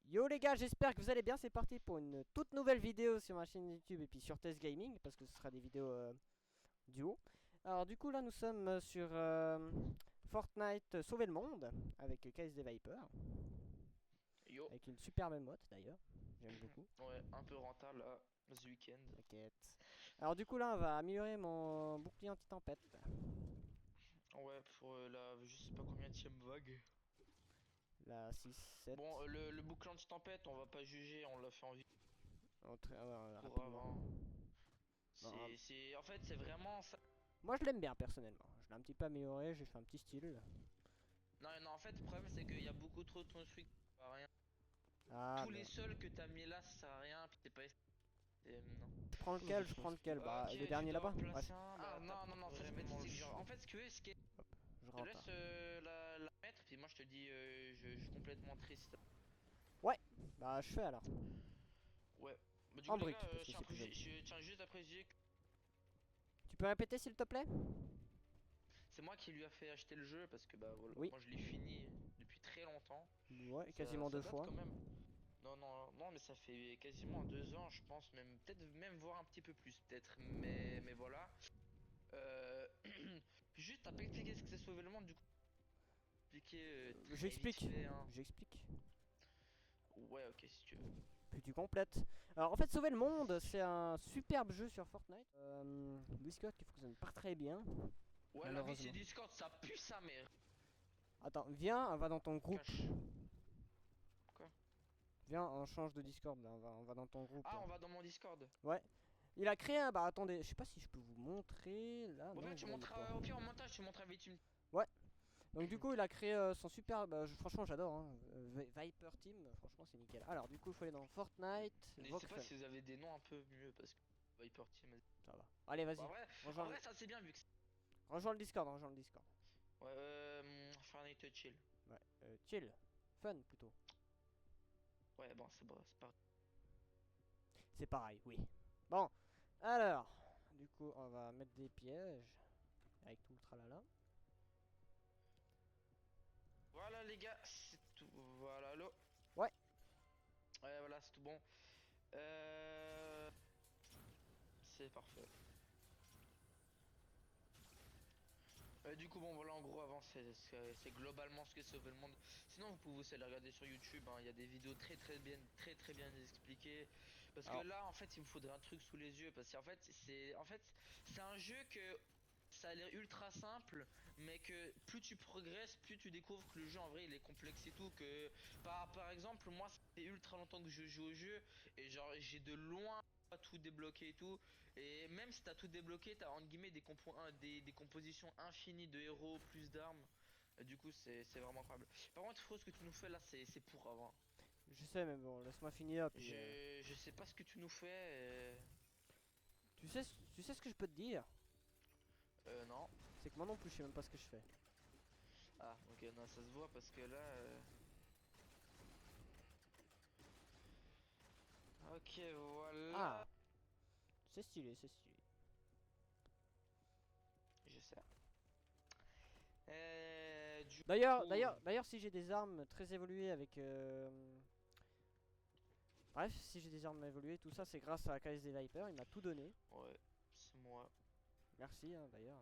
Yo les gars, j'espère que vous allez bien, c'est parti pour une toute nouvelle vidéo sur ma chaîne YouTube et puis sur Test Gaming, parce que ce sera des vidéos duo. Alors du coup là nous sommes sur Fortnite Sauver le Monde, avec KSD Viper, Yo, avec une superbe mode d'ailleurs, j'aime beaucoup, ouais, un peu rentable là, ce week-end. t'inquiète. Alors du coup là on va améliorer mon bouclier anti-tempête, Ouais, pour la je sais pas combien de vague. la 6, Bon, 7, le boucle anti-tempête, on va pas juger, on l'a fait en vie pour rapidement. avant. Bon, En fait, c'est vraiment ça. moi je l'aime bien personnellement, je l'ai un petit peu amélioré, j'ai fait un petit style. Non, non, en fait, le problème, c'est qu'il y a beaucoup trop de trucs, ça sert à rien. Ah Tous les bien. sols que t'as mis là, ça sert à rien, puis c'est pas. Non. Je prends lequel, je prends lequel, bah Ok, le tu dernier dois là-bas. en Ouais, placer un. Ah, non, non, non, ça c'est pas vraiment dit, c'est que genre. En fait, hop, je je te rentre. laisse la mettre, puis moi je te dis, je suis complètement triste. Ouais, bah je fais alors. Ouais. Bah, du En coup, les gars, brique, parce que je tiens, c'est plus joli. je tiens juste à préciser que Tu peux répéter s'il te plaît? c'est moi qui lui a fait acheter le jeu parce que bah voilà, Oui. moi je l'ai fini depuis très longtemps. Ouais, Ça, quasiment ça deux date fois. quand même. Non, non, non, mais ça fait quasiment 2 ans, je pense, même peut-être même voir un petit peu plus, peut-être. Mais voilà. Euh... Juste, t'as pas expliqué ce que c'est sauver le monde, du coup, expliquer très vite J'explique. fait, hein. J'explique. Ouais, ok, si tu veux. Puis tu complètes. Alors en fait, Sauver le Monde, c'est un superbe jeu sur Fortnite. Discord qui fonctionne pas très bien, Ouais, la vie c'est malheureusement. Discord, ça pue sa mère. Attends, viens, on va dans ton groupe. Cache. Quoi? Viens, on change de Discord là, on va dans ton groupe. Ah, on va dans mon Discord. Ouais. Il a créé un. Bah attendez, je sais pas si je peux vous montrer. Là, Bon, non, après, vous voyez pas. au pire, en montage, tu montreras vite. Ouais. Donc du coup il a créé son super, bah, franchement j'adore hein. Viper Team, franchement c'est nickel. Alors du coup il faut aller dans Fortnite, N'hésitez pas Voxel, si vous avez des noms un peu mieux parce que Viper Team. ça va. Allez Bon, vas-y, en rejoins, vrai, ça c'est bien vu que rejoins le Discord, rejoins le Discord. ouais, Fortnite Chill. Ouais, chill, fun plutôt. Ouais, bon, c'est bon, c'est pas. C'est pareil, oui. Bon, alors, du coup on va mettre des pièges avec tout le tralala. Voilà, les gars, c'est tout. Voilà, l'eau. Ouais, Ouais, voilà, c'est tout bon. Euh... C'est parfait. Du coup, bon, voilà, en gros, avant, c'est globalement ce que sauve le monde. Sinon, vous pouvez aussi aller regarder sur YouTube, hein. Il y a des vidéos très bien expliquées. Parce que alors, là, en fait, il me faudrait un truc sous les yeux. Parce qu'en fait, c'est un jeu que ça a l'air ultra simple, mais que plus tu progresses, plus tu découvres que le jeu, en vrai, il est complexe et tout. Que, par exemple, moi, ça fait ultra longtemps que je joue au jeu, et genre, j'ai de loin pas tout débloqué et tout. Et même si t'as tout débloqué, t'as entre guillemets des compositions infinies de héros plus d'armes. Du coup, c'est vraiment incroyable. Par contre, Fro, ce que tu nous fais là, c'est pour avant. je sais mais bon, laisse-moi finir puis Je sais pas ce que tu nous fais. tu sais, tu sais ce que je peux te dire, Non. c'est que moi non plus je sais même pas ce que je fais. Ah, ok, non, ça se voit parce que là. Ok, voilà. Ah, c'est stylé, c'est stylé. Je sais. Du coup. D'ailleurs, si j'ai des armes très évoluées avec... Bref, si j'ai des armes évoluées, tout ça, c'est grâce à KSD Viper, il m'a tout donné. Ouais, c'est moi. Merci, hein, d'ailleurs.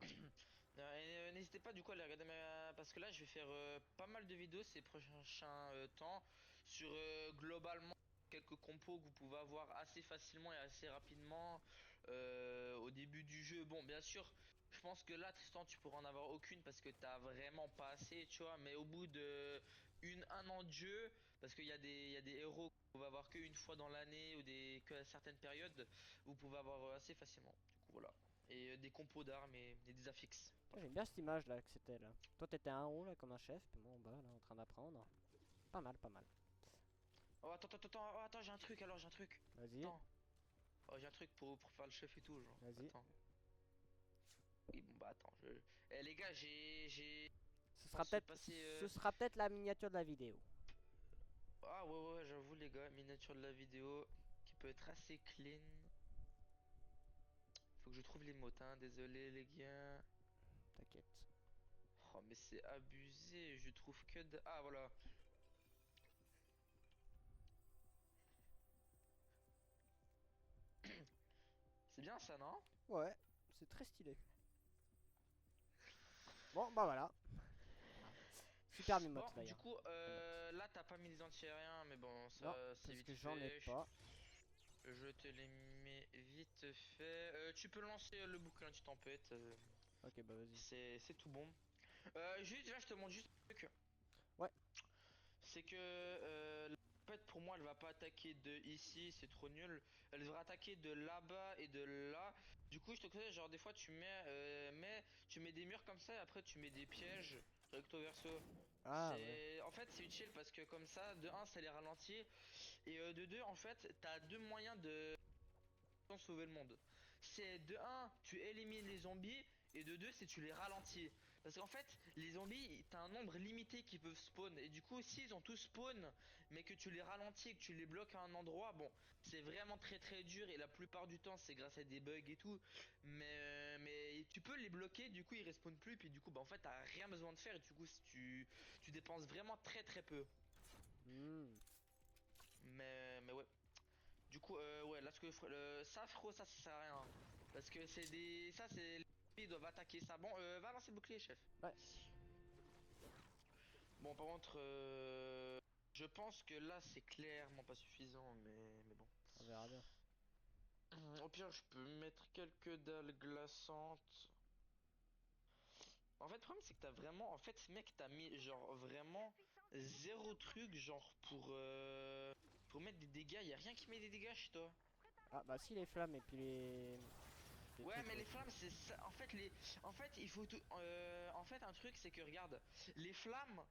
N'hésitez pas du coup à aller regarder parce que là je vais faire pas mal de vidéos ces prochains temps sur globalement quelques compos que vous pouvez avoir assez facilement et assez rapidement au début du jeu. Bon, bien sûr, je pense que là Tristan tu pourras en avoir aucune parce que t'as vraiment pas assez, tu vois, mais au bout de un an de jeu, parce il y a des héros que vous pouvez avoir qu'une fois dans l'année ou que à certaines périodes, vous pouvez avoir assez facilement. Du coup voilà. Et des compos d'armes et des affixes. J'aime bien cette image là que c'était là. Toi t'étais en haut là comme un chef, puis moi en bas là en train d'apprendre. Pas mal, pas mal. Oh, attends, oh, attends, j'ai un truc alors, j'ai un truc. Vas-y, Attends, oh, j'ai un truc pour faire le chef et tout, genre. vas-y. Attends. Oui, bon, bah, attends, je. Eh, les gars, Ce on sera va se peut-être passer. ce sera peut-être la miniature de la vidéo. Ah, ouais, j'avoue, les gars, miniature de la vidéo qui peut être assez clean. Faut que je trouve les mots, hein, désolé, les gars. T'inquiète. Oh, mais c'est abusé, je trouve que. Ah, voilà. bien ça, non? Ouais, c'est très stylé. Bon, bah voilà. Super Bon, Mimote du d'ailleurs. coup, Emote. là t'as pas mis les anti-aériens, mais bon, Non, ça c'est parce vite que j'en ai fait. pas. Je te les mets vite fait. Tu peux lancer le bouclier anti-tempête. Ok, bah vas-y. C'est tout bon. Juste, là, je te montre juste un truc. Ouais. C'est que la tempête, pour moi, elle va pas attaquer de ici, c'est trop nul. Elle devrait attaquer de là-bas et de là. Du coup, je te conseille, genre, des fois, tu mets des murs comme ça et après, tu mets des pièges recto verso. Ah ouais. En fait, c'est utile parce que comme ça, de un, ça les ralentit. Et de deux, en fait, t'as deux moyens de sauver le monde. C'est de un, tu élimines les zombies, et de deux, c'est tu les ralentis. Parce qu'en fait, les zombies, t'as un nombre limité qui peuvent spawn, et du coup, s'ils ont tous spawn, mais que tu les ralentis et que tu les bloques à un endroit, bon, c'est vraiment très très dur, et la plupart du temps, c'est grâce à des bugs et tout, mais tu peux les bloquer, du coup, ils respawnent plus, puis du coup, bah en fait, t'as rien besoin de faire, et du coup, si tu dépenses vraiment très très peu. Hmm. Mais ouais. Du coup, ouais, là, ça, frérot, ça sert à rien, hein. Parce que c'est des. Ça, c'est. Ils doivent attaquer ça. Bon, va lancer le bouclier, chef. Ouais, Bon, par contre, je pense que là, c'est clairement pas suffisant, mais bon. on verra bien. Au pire, je peux mettre quelques dalles glaçantes. En fait, le problème, c'est que t'as vraiment. En fait, mec, t'as mis, genre, vraiment zéro truc, genre, pour mettre des dégâts. Y a rien qui met des dégâts chez toi. Ah bah si les flammes et puis les Ouais, trucs mais là. les flammes, c'est ça. En fait, il faut tout. En fait, un truc, c'est que regarde, les flammes,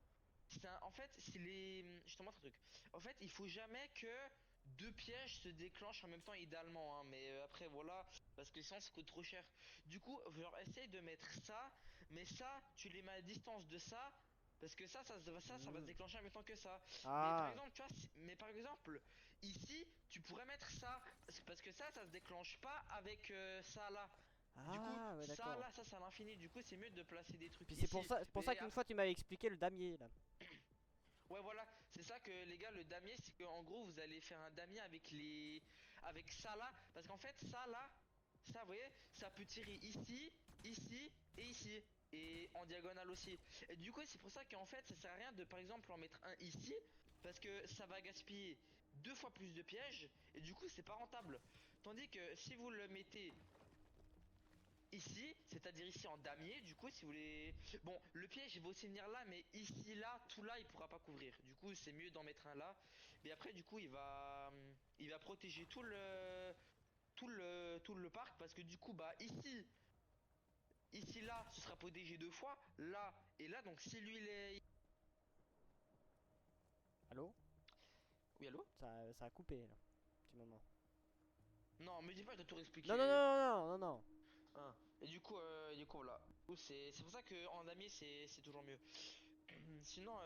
en fait, c'est les. Je te montre un truc. En fait, il faut jamais que deux pièges se déclenchent en même temps, idéalement, hein. Mais après, voilà, parce que sinon, ça coûte trop cher. Du coup, genre, essaye de mettre ça, mais ça, tu les mets à distance de ça. Parce que ça va se Hmm. déclencher en même temps que ça. Mais par Ah. exemple, tu vois, mais par exemple, ici, tu pourrais mettre ça. Parce que ça se déclenche pas avec ça là. Du coup, Ah ouais d'accord. ça c'est à l'infini. Du coup, c'est mieux de placer des trucs Puis ici. c'est pour ça Mais qu'une fois tu m'avais expliqué le damier là. ouais, voilà, c'est ça que les gars, le damier, c'est qu'en gros, vous allez faire un damier avec ça là. Parce qu'en fait, ça là, ça, vous voyez, ça peut tirer ici, ici et ici. Et en diagonale aussi. Et du coup, c'est pour ça qu'en fait, ça sert à rien de par exemple en mettre un ici. Parce que ça va gaspiller deux fois plus de pièges. Et du coup, c'est pas rentable. Tandis que si vous le mettez ici, c'est-à-dire ici en damier, du coup, si vous voulez. Bon, le piège il va aussi venir là, mais ici, là, tout là, il pourra pas couvrir. Du coup, c'est mieux d'en mettre un là. Mais après, du coup, il va protéger tout le parc parce que du coup, bah ici là, ce sera protégé deux fois, là et là. Donc si lui il est. Allô? Oui, allô? Ça a coupé là. Petit moment. Non, me dis pas de tout Non non expliquer. non non non non non. Hein. Et du coup, voilà. Du coup, c'est pour ça que en damier, c'est toujours mieux. Sinon,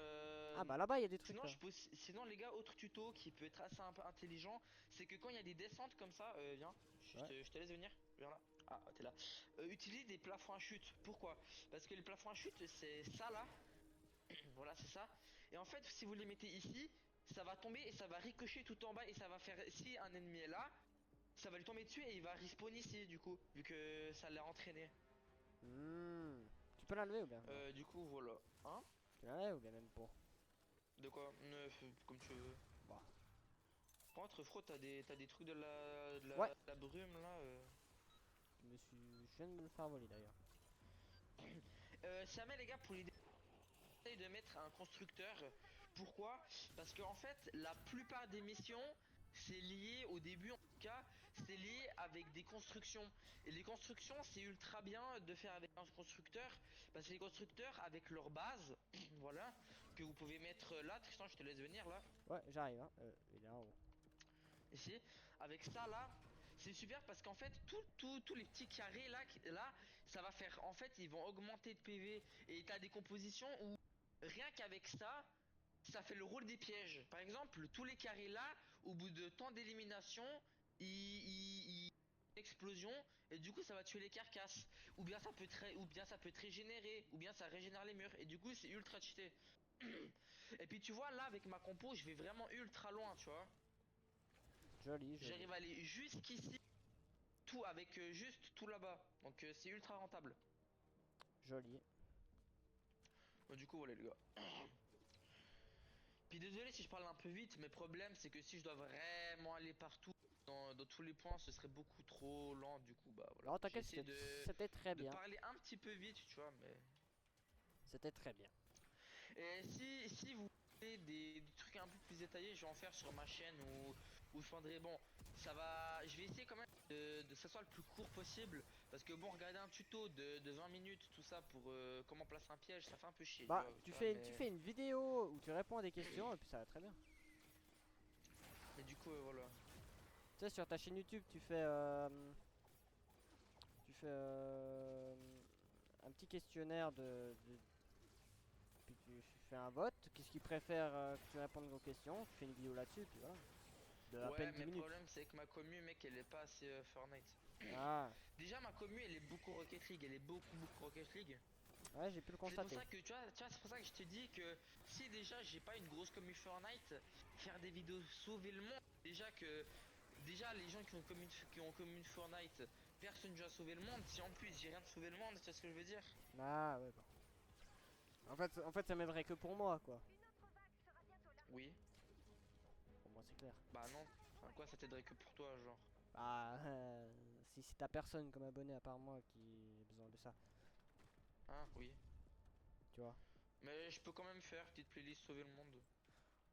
Ah bah là-bas il y a des trucs sinon, là. sinon, les gars, autre tuto qui peut être assez intelligent, c'est que quand il y a des descentes comme ça, viens, Ouais. je te laisse venir, viens là. Ah, t'es là. Utilise des plafonds à chute. Pourquoi? Parce que les plafonds à chute, c'est ça là. Voilà, c'est ça. Et en fait, si vous les mettez ici, ça va tomber et ça va ricocher tout en bas et ça va faire. Si un ennemi est là, ça va lui tomber dessus et il va respawn ici, du coup, vu que ça l'a entraîné. Hmm. Tu peux l'enlever ou bien? Non. Du coup, voilà. Hein? Tu l'enlèves ou bien même pas? De quoi? Comme tu veux. Bah. Par contre, Fro, t'as des trucs Ouais. la brume là. Je viens de me le faire voler d'ailleurs. Si jamais les gars, pour l'idée de mettre un constructeur, pourquoi? Parce que en fait, la plupart des missions, c'est lié au début en tout cas, c'est lié avec des constructions. Et les constructions, c'est ultra bien de faire avec un constructeur, parce que les constructeurs, avec leur base, voilà, que vous pouvez mettre là, Tristan, je te laisse venir là. Ouais, j'arrive hein. Il est en haut. Ici, avec ça là, c'est super parce qu'en fait, tous les petits carrés là, ça va faire, en fait, ils vont augmenter de PV et t'as des compositions où rien qu'avec ça fait le rôle des pièges. Par exemple, tous les carrés là, au bout de temps d'élimination, ils explosion et du coup ça va tuer les carcasses ou bien ça peut te régénérer ou bien ça régénère les murs et du coup c'est ultra cheaté. Et puis tu vois là avec ma compo je vais vraiment ultra loin tu vois. Joli, joli. J'arrive à aller jusqu'ici tout avec juste tout là-bas. Donc c'est ultra rentable. Joli. Bon, du coup voilà les gars. Puis désolé si je parle un peu vite, mais problème c'est que si je dois vraiment aller partout dans tous les points, ce serait beaucoup trop lent. Du coup bah voilà. Non, J'ai t'inquiète, essayé c'était très de bien. parler un petit peu vite, tu vois, mais. C'était très bien. Et si vous voulez des trucs un peu plus détaillés, je vais en faire sur ma chaîne où je prendrai. Bon, ça va. Je vais essayer quand même de que ça soit le plus court possible. Parce que bon, regarder un tuto de 20 minutes, tout ça pour comment placer un piège, ça fait un peu chier. Bah, Tu vois, tu fais une vidéo où tu réponds à des questions et puis ça va très bien. mais du coup, voilà. Tu sais, sur ta chaîne YouTube, tu fais un petit questionnaire puis tu fais un vote. Qu'est-ce qu'ils préfèrent que tu répondes aux questions? Tu fais une vidéo là-dessus, puis voilà. De à Ouais, peine 10 mais le minutes. problème c'est que ma commu, mec, elle est pas assez Fortnite. Ah, Déjà, ma commu, elle est beaucoup Rocket League. Elle est beaucoup Rocket League. ouais, j'ai pu le C'est pour constater. ça que c'est pour ça que je te dis que si déjà j'ai pas une grosse commu Fortnite, faire des vidéos sauver le monde, déjà les gens qui ont commu Fortnite, personne ne joue à sauver le monde. Si en plus j'ai rien de sauver le monde, tu vois ce que je veux dire? Ah, ouais, bah. En fait, ça m'aiderait que pour moi, quoi. Oui. Pour moi, c'est clair. Bah non. Enfin quoi, ça t'aiderait que pour toi, genre. Bah, si t'as personne comme abonné à part moi qui a besoin de ça, Hein, oui. tu vois. Mais je peux quand même faire petite playlist sauver le monde.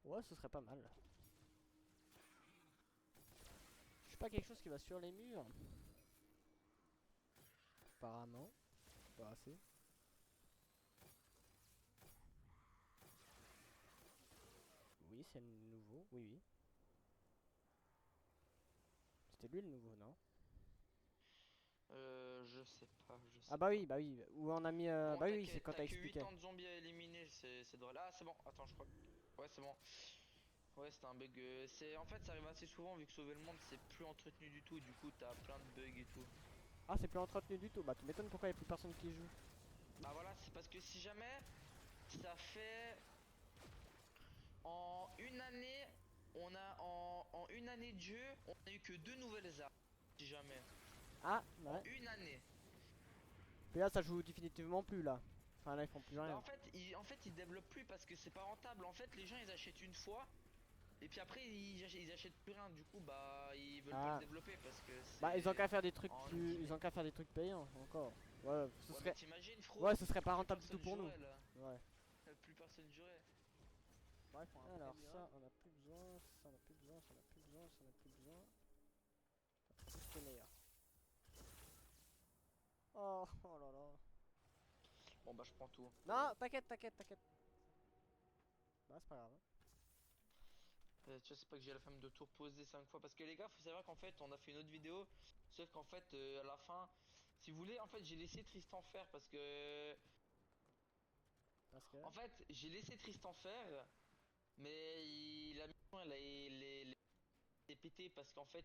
Ouais, ce serait pas mal. Je suis pas quelque chose qui va sur les murs. Apparemment, pas assez. Oui, c'est le nouveau. Oui, oui. C'était lui le nouveau, non? Je sais pas, je Ah sais pas. bah oui. Où on a mis... Bon, bah oui, c'est t'inquiète, quand t'as t'as que 8 expliqué. ans de zombies à éliminer, c'est drôle. Ah, c'est bon, attends, je crois. Ouais, c'est bon. Ouais, c'était un bug. En fait, ça arrive assez souvent vu que sauver le monde c'est plus entretenu du tout. Du coup, t'as plein de bugs et tout. Ah, c'est plus entretenu du tout. Bah, tu m'étonnes pourquoi il y a plus personne qui joue. Bah voilà, c'est parce que si jamais ça fait en une année, en une année de jeu, on a eu que 2 nouvelles armes. Si jamais. Ah, En ouais. une année. Puis là, ça joue définitivement plus, là. Enfin, là, ils font plus Bah rien. en fait, ils développent plus parce que c'est pas rentable. En fait, les gens ils achètent une fois. Et puis après, ils achètent plus rien. Du coup, bah, ils veulent pas le Ah. développer parce que Bah, ils ont c'est qu'à faire des trucs en plus... Ils guillemets. ont qu'à faire des trucs payants, encore. Ouais, ce Ouais, mais serait... t'imagines, frérot, Ouais, ce serait pas plus rentable du tout personne pour nous. jouerait là. Ouais. Plus personne jouerait. Bref, on a un Alors, premier ça, run. on a plus besoin. Ça, on a plus besoin. Ça, on a plus besoin. Ça, on a plus besoin. C'est meilleur. Oh, oh là là. Bon, bah, je prends tout. Non, t'inquiète. Bah, c'est pas grave. Tu vois, c'est pas que j'ai la flemme de tout reposer 5 fois. Parce que les gars, faut savoir qu'en fait, on a fait une autre vidéo. Sauf qu'en fait, à la fin, si vous voulez, en fait, j'ai laissé Tristan faire parce que. Parce que... En fait, j'ai laissé Tristan faire. Mais la mission, elle est pétée parce qu'en fait,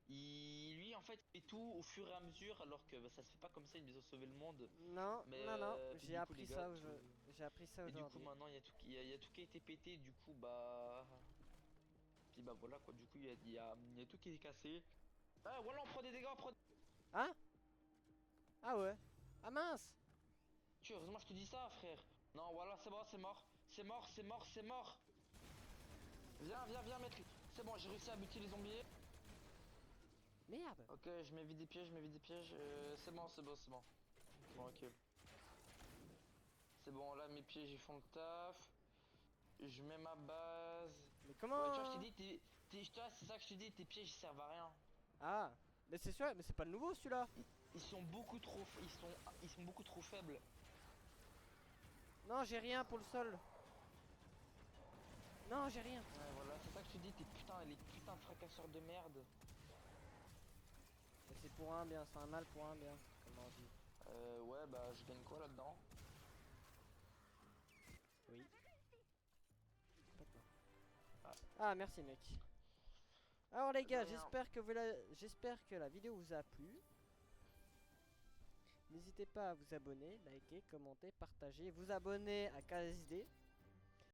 lui, en fait, il fait tout au fur et à mesure. Alors que bah, ça se fait pas comme ça, une maison sauver le monde. Non, Mais non. puis J'ai du coup, appris les gars, ça tout. J'ai appris ça Et du coup, aujourd'hui. maintenant, il y a tout qui a été pété. Du coup, bah. Puis bah voilà quoi, du coup, il y a tout qui est cassé. Ah, voilà, on prend des dégâts, on prend des. Hein? Ah ouais. Ah mince. Heureusement, je te dis ça, frère. Non, voilà, c'est bon, c'est mort. C'est mort. Viens, mec. C'est bon, j'ai réussi à buter les zombies. Merde. Ok, je m'évite des pièges, je m'évite des pièges. C'est bon. Tranquille. C'est bon, là, mes pièges, ils font le taf. Je mets ma base. Mais Ouais, tu vois, je t'ai comment... dit, tu vois, c'est ça que je te dis, tes pièges, ils servent à rien. Ah. Mais c'est sûr, mais c'est pas le nouveau celui-là. Ils sont beaucoup trop, ils sont beaucoup trop faibles. Non, j'ai rien pour le sol. Non, j'ai rien. Ouais, voilà, c'est ça que je te dis, les putains de fracasseurs de merde. Mais c'est pour un bien, c'est un mal pour un bien, comme on dit. Ouais, bah, je gagne quoi là-dedans? Oui. Ah, merci mec. Alors les gars, De rien. j'espère que la vidéo vous a plu. N'hésitez pas à vous abonner, liker, commenter, partager, vous abonner à KSD.